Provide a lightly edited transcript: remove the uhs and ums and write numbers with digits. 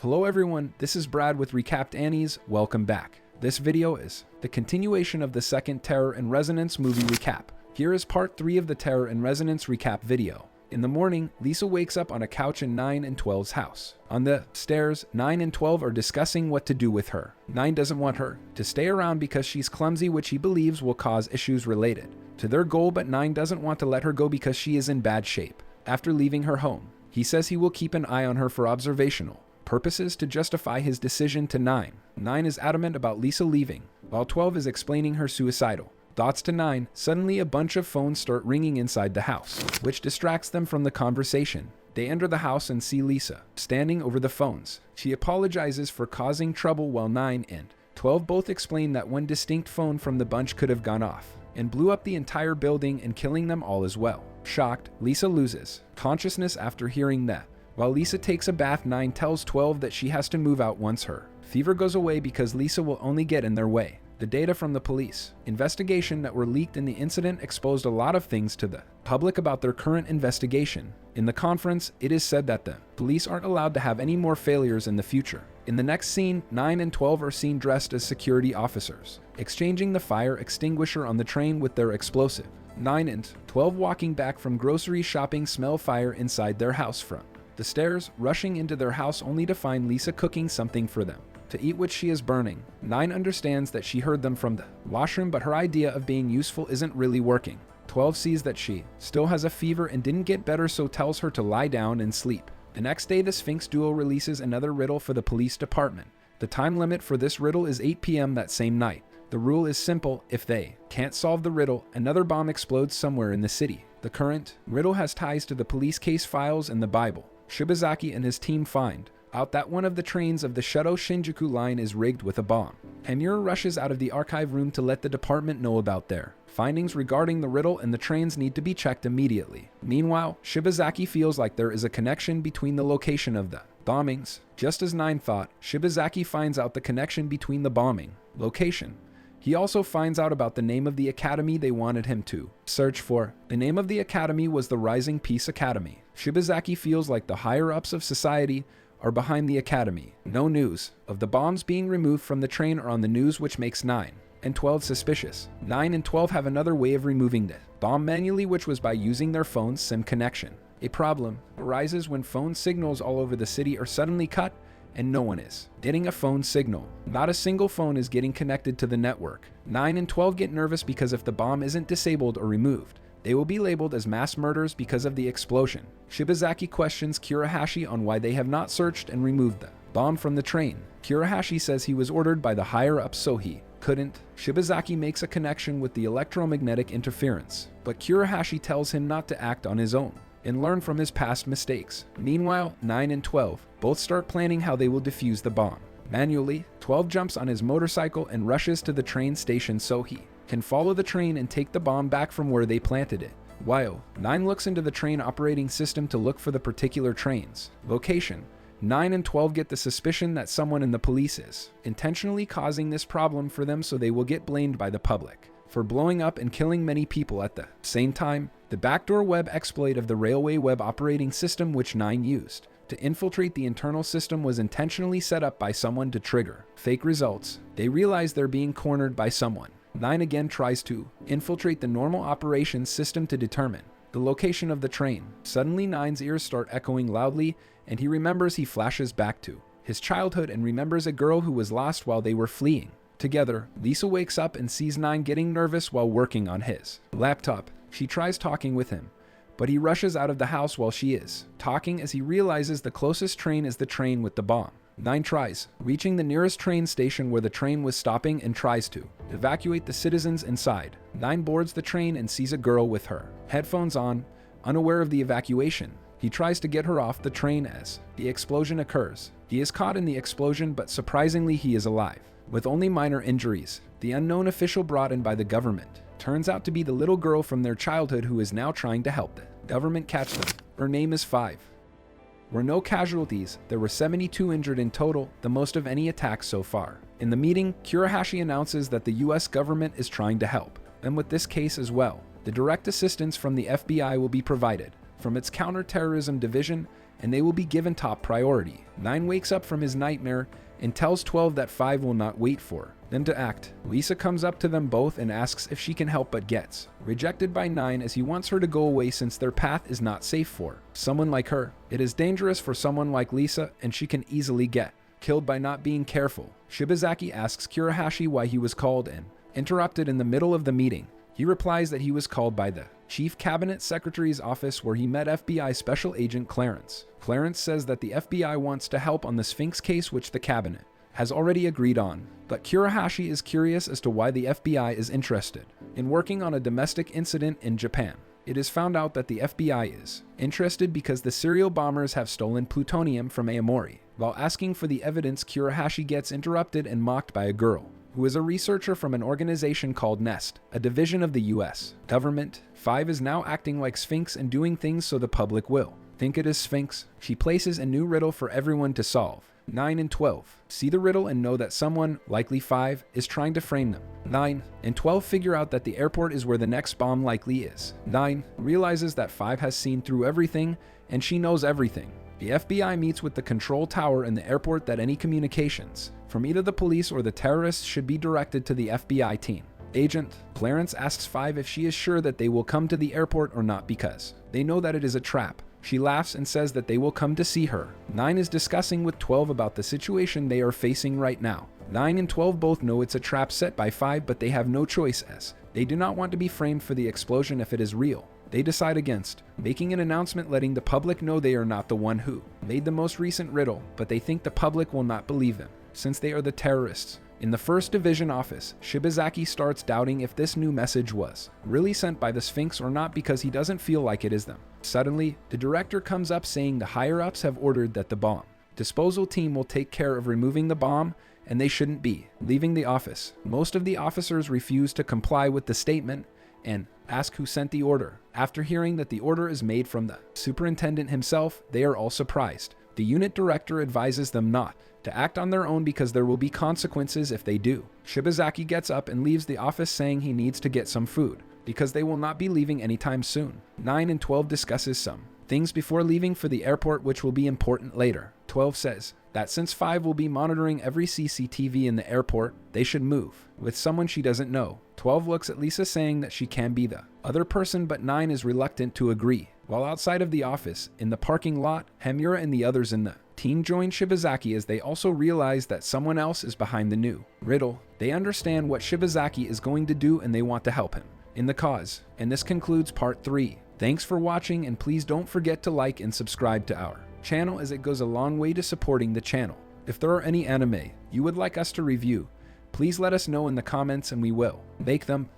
Hello everyone, this is Brad with Recapped Annie's. Welcome back. This video is the continuation of the second Terror and Resonance movie recap. Here is part 3 of the Terror and Resonance recap video. In the morning, Lisa wakes up on a couch in 9 and 12's house. On the stairs, 9 and 12 are discussing what to do with her. 9 doesn't want her to stay around because she's clumsy, which he believes will cause issues related to their goal, but 9 doesn't want to let her go because she is in bad shape. After leaving her home, he says he will keep an eye on her for observational purposes to justify his decision to 9. 9 is adamant about Lisa leaving, while 12 is explaining her suicidal thoughts to 9. Suddenly a bunch of phones start ringing inside the house, which distracts them from the conversation. They enter the house and see Lisa standing over the phones. She apologizes for causing trouble, while 9 and 12 both explain that one distinct phone from the bunch could have gone off and blew up the entire building and killing them all as well. Shocked, Lisa loses consciousness after hearing that. While Lisa takes a bath, 9 tells 12 that she has to move out once her fever goes away because Lisa will only get in their way. The data from the police investigation that were leaked in the incident exposed a lot of things to the public about their current investigation. In the conference, it is said that the police aren't allowed to have any more failures in the future. In the next scene, 9 and 12 are seen dressed as security officers, exchanging the fire extinguisher on the train with their explosive. 9 and 12 walking back from grocery shopping smell fire inside their house from the stairs, rushing into their house only to find Lisa cooking something for them to eat, which she is burning. 9 understands that she heard them from the washroom, but her idea of being useful isn't really working. 12 sees that she still has a fever and didn't get better, so tells her to lie down and sleep. The next day, the Sphinx duo releases another riddle for the police department. The time limit for this riddle is 8 p.m. that same night. The rule is simple: if they can't solve the riddle, another bomb explodes somewhere in the city. The current riddle has ties to the police case files and the Bible. Shibazaki and his team find out that one of the trains of the Shuto Shinjuku line is rigged with a bomb. Hamura rushes out of the archive room to let the department know about their findings regarding the riddle, and the trains need to be checked immediately. Meanwhile, Shibazaki feels like there is a connection between the location of the bombings. Just as 9 thought, Shibazaki finds out the connection between the bombing location. He also finds out about the name of the academy they wanted him to search for. The name of the academy was the Rising Peace Academy. Shibazaki feels like the higher-ups of society are behind the academy. No news of the bombs being removed from the train are on the news, which makes 9 and 12 suspicious. 9 and 12 have another way of removing the bomb manually, which was by using their phone's SIM connection. A problem arises when phone signals all over the city are suddenly cut and no one is getting a phone signal. Not a single phone is getting connected to the network. 9 and 12 get nervous because if the bomb isn't disabled or removed, they will be labeled as mass murders because of the explosion. Shibazaki questions Kurahashi on why they have not searched and removed the bomb from the train. Kurahashi says he was ordered by the higher-ups, so he couldn't. Shibazaki makes a connection with the electromagnetic interference, but Kurahashi tells him not to act on his own and learn from his past mistakes. Meanwhile, 9 and 12 both start planning how they will defuse the bomb. Manually, 12 jumps on his motorcycle and rushes to the train station so he can follow the train and take the bomb back from where they planted it. While 9 looks into the train operating system to look for the particular train's location, 9 and 12 get the suspicion that someone in the police is intentionally causing this problem for them, so they will get blamed by the public for blowing up and killing many people at the same time. The backdoor web exploit of the railway web operating system, which 9 used to infiltrate the internal system, was intentionally set up by someone to trigger fake results. They realize they're being cornered by someone. 9 again tries to infiltrate the normal operations system to determine the location of the train. Suddenly 9's ears start echoing loudly, and he remembers. He flashes back to his childhood and remembers a girl who was lost while they were fleeing together. Lisa wakes up and sees 9 getting nervous while working on his laptop. She tries talking with him, but he rushes out of the house while she is talking, as he realizes the closest train is the train with the bomb. 9 tries reaching the nearest train station where the train was stopping and tries to evacuate the citizens inside. 9 boards the train and sees a girl with her headphones on, unaware of the evacuation. He tries to get her off the train as the explosion occurs. He is caught in the explosion, but surprisingly he is alive, with only minor injuries. The unknown official brought in by the government turns out to be the little girl from their childhood who is now trying to help the government catch them. Her name is 5. Were no casualties. There were 72 injured in total, the most of any attack so far. In the meeting, Kurahashi announces that the US government is trying to help them with this case as well. The direct assistance from the FBI will be provided from its counterterrorism division, and they will be given top priority. 9 wakes up from his nightmare and tells 12 that 5 will not wait for them to act. Lisa comes up to them both and asks if she can help, but gets rejected by 9 as he wants her to go away since their path is not safe for someone like her. It is dangerous for someone like Lisa, and she can easily get killed by not being careful. Shibazaki asks Kurahashi why he was called and interrupted in the middle of the meeting. He replies that he was called by the Chief Cabinet Secretary's office where he met FBI Special Agent Clarence. Clarence says that the FBI wants to help on the Sphinx case, which the cabinet has already agreed on, but Kurahashi is curious as to why the FBI is interested in working on a domestic incident in Japan. It is found out that the FBI is interested because the serial bombers have stolen plutonium from Aomori. While asking for the evidence, Kurahashi gets interrupted and mocked by a girl who is a researcher from an organization called NEST, a division of the US government. 5 is now acting like Sphinx and doing things so the public will think it is Sphinx. She places a new riddle for everyone to solve. 9 and 12 see the riddle and know that someone, likely 5, is trying to frame them. 9 and 12 figure out that the airport is where the next bomb likely is. 9 realizes that 5 has seen through everything and she knows everything. The FBI meets with the control tower in the airport that any communications from either the police or the terrorists should be directed to the FBI team. Agent Clarence asks 5 if she is sure that they will come to the airport or not because they know that it is a trap. She laughs and says that they will come to see her. 9 is discussing with 12 about the situation they are facing right now. 9 and 12 both know it's a trap set by 5, but they have no choice as they do not want to be framed for the explosion if it is real. They decide against making an announcement letting the public know they are not the one who made the most recent riddle, but they think the public will not believe them since they are the terrorists. In the 1st Division office, Shibazaki starts doubting if this new message was really sent by the Sphinx or not because he doesn't feel like it is them. Suddenly, the director comes up saying the higher-ups have ordered that the bomb disposal team will take care of removing the bomb and they shouldn't be leaving the office. Most of the officers refuse to comply with the statement and ask who sent the order. After hearing that the order is made from the superintendent himself, they are all surprised. The unit director advises them not to act on their own because there will be consequences if they do. Shibazaki gets up and leaves the office saying he needs to get some food because they will not be leaving anytime soon. 9 and 12 discusses some things before leaving for the airport which will be important later. 12 says that since 5 will be monitoring every CCTV in the airport, they should move with someone she doesn't know. 12 looks at Lisa saying that she can be the other person, but 9 is reluctant to agree. While outside of the office, in the parking lot, Hamura and the others in the team join Shibazaki as they also realize that someone else is behind the new riddle. They understand what Shibazaki is going to do and they want to help him in the cause. And this concludes part 3. Thanks for watching, and please don't forget to like and subscribe to our channel as it goes a long way to supporting the channel. If there are any anime you would like us to review, please let us know in the comments and we will make them.